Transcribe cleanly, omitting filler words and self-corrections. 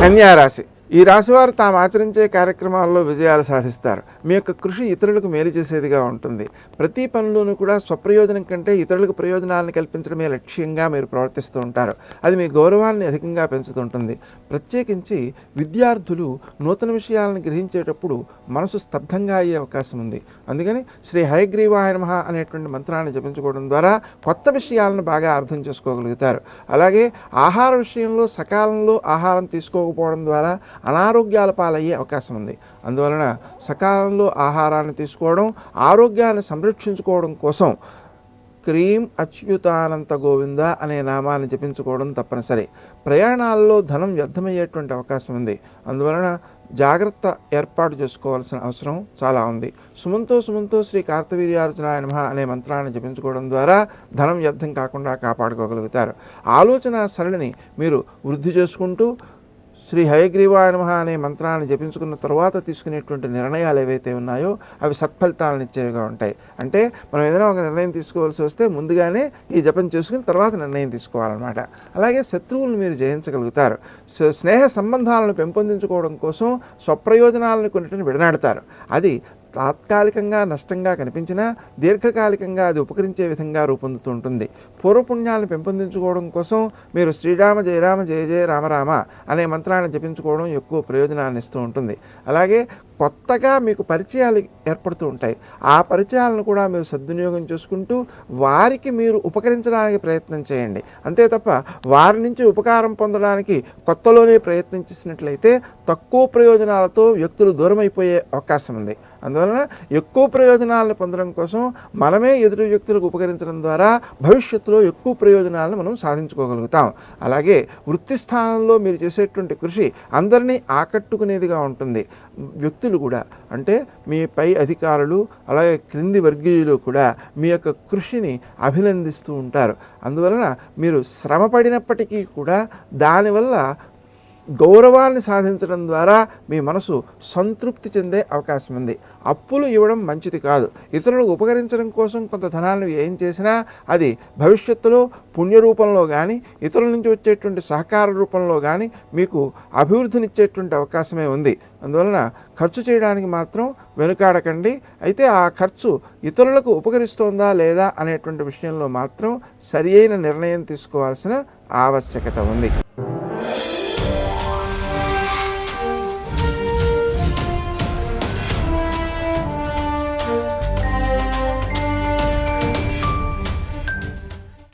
కన్యా రాశి. ఈ రాశివారు తాము ఆచరించే కార్యక్రమాల్లో విజయాలు సాధిస్తారు. మీ యొక్క కృషి ఇతరులకు మేలు చేసేదిగా ఉంటుంది. ప్రతి పనిలోనూ కూడా స్వప్రయోజనం కంటే ఇతరులకు ప్రయోజనాలను కల్పించడమే లక్ష్యంగా మీరు ప్రవర్తిస్తూ ఉంటారు. అది మీ గౌరవాన్ని అధికంగా పెంచుతుంటుంది. ప్రత్యేకించి విద్యార్థులు నూతన విషయాలను గ్రహించేటప్పుడు మనసు స్తబ్దంగా అయ్యే అవకాశం ఉంది. అందుకని శ్రీ హయగ్రీవాయ నమః అనేటువంటి మంత్రాన్ని జపించుకోవడం ద్వారా కొత్త విషయాలను బాగా అర్థం చేసుకోగలుగుతారు. అలాగే ఆహార విషయంలో సకాలంలో ఆహారం తీసుకోకపోవడం ద్వారా అనారోగ్యాల పాలయ్యే అవకాశం ఉంది. అందువలన సకాలంలో ఆహారాన్ని తీసుకోవడం, ఆరోగ్యాన్ని సంరక్షించుకోవడం కోసం క్రీం అచ్యుతానంత గోవింద అనే నామాన్ని జపించుకోవడం తప్పనిసరి. ప్రయాణాల్లో ధనం వ్యర్థమయ్యేటువంటి అవకాశం ఉంది. అందువలన జాగ్రత్త ఏర్పాటు చేసుకోవాల్సిన అవసరం చాలా ఉంది. సుమంతో శ్రీ కార్తవీర్యార్జునాయ నమః అనే మంత్రాన్ని జపించుకోవడం ద్వారా ధనం వ్యర్థం కాకుండా కాపాడుకోగలుగుతారు. ఆలోచన సరళిని మీరు వృద్ధి చేసుకుంటూ శ్రీ హయగ్రీవాయ నమః అనే మంత్రాన్ని జపించుకున్న తర్వాత తీసుకునేటువంటి నిర్ణయాలు ఏవైతే ఉన్నాయో అవి సత్ఫలితాలను ఇచ్చేవిగా ఉంటాయి. అంటే మనం ఏదైనా ఒక నిర్ణయం తీసుకోవాల్సి వస్తే ముందుగానే ఈ జపం చేసుకుని తర్వాత నిర్ణయం తీసుకోవాలన్నమాట. అలాగే శత్రువులను మీరు జయించగలుగుతారు. స్నేహ సంబంధాలను పెంపొందించుకోవడం కోసం స్వప్రయోజనాలను కొన్నిటిని విడనాడతారు. అది తాత్కాలికంగా నష్టంగా కనిపించినా దీర్ఘకాలికంగా అది ఉపకరించే విధంగా రూపొందుతూ ఉంటుంది. పూర్వపుణ్యాలను పెంపొందించుకోవడం కోసం మీరు శ్రీరామ జయ రామ జయ జయ రామ రామ అనే మంత్రాన్ని జపించుకోవడం ఎక్కువ ప్రయోజనాన్ని ఇస్తూ ఉంటుంది. అలాగే కొత్తగా మీకు పరిచయాలు ఏర్పడుతూ ఉంటాయి. ఆ పరిచయాలను కూడా మీరు సద్వినియోగం చేసుకుంటూ వారికి మీరు ఉపకరించడానికి ప్రయత్నం చేయండి. అంతే తప్ప వారి నుంచి ఉపకారం పొందడానికి కొత్తలోనే ప్రయత్నం చేసినట్లయితే తక్కువ ప్రయోజనాలతో వ్యక్తులు దూరం అయిపోయే అవకాశం ఉంది. అందువలన ఎక్కువ ప్రయోజనాలను పొందడం కోసం మనమే ఎదుటి వ్యక్తులకు ఉపకరించడం ద్వారా భవిష్యత్తులో ఎక్కువ ప్రయోజనాలను మనం సాధించుకోగలుగుతాం. అలాగే వృత్తి స్థానంలో మీరు చేసేటువంటి కృషి అందరినీ ఆకట్టుకునేదిగా ఉంటుంది. వ్యక్తులు కూడా అంటే మీ పై అధికారులు అలాగే క్రింది వర్గీయులు కూడా మీ యొక్క కృషిని అభినందిస్తూ ఉంటారు. అందువలన మీరు శ్రమ పడినప్పటికీ కూడా దానివల్ల గౌరవాన్ని సాధించడం ద్వారా మీ మనసు సంతృప్తి చెందే అవకాశం ఉంది. అప్పులు ఇవ్వడం మంచిది కాదు. ఇతరులకు ఉపకరించడం కోసం కొంత ధనాన్ని వ్యయం చేసినా అది భవిష్యత్తులో పుణ్య రూపంలో కానీ ఇతరుల నుంచి వచ్చేటువంటి సహకార రూపంలో కానీ మీకు అభివృద్ధినిచ్చేటువంటి అవకాశమే ఉంది. అందువలన ఖర్చు చేయడానికి మాత్రం వెనుకాడకండి. అయితే ఆ ఖర్చు ఇతరులకు ఉపకరిస్తోందా లేదా అనేటువంటి విషయంలో మాత్రం సరి అయిన నిర్ణయం తీసుకోవాల్సిన ఆవశ్యకత ఉంది.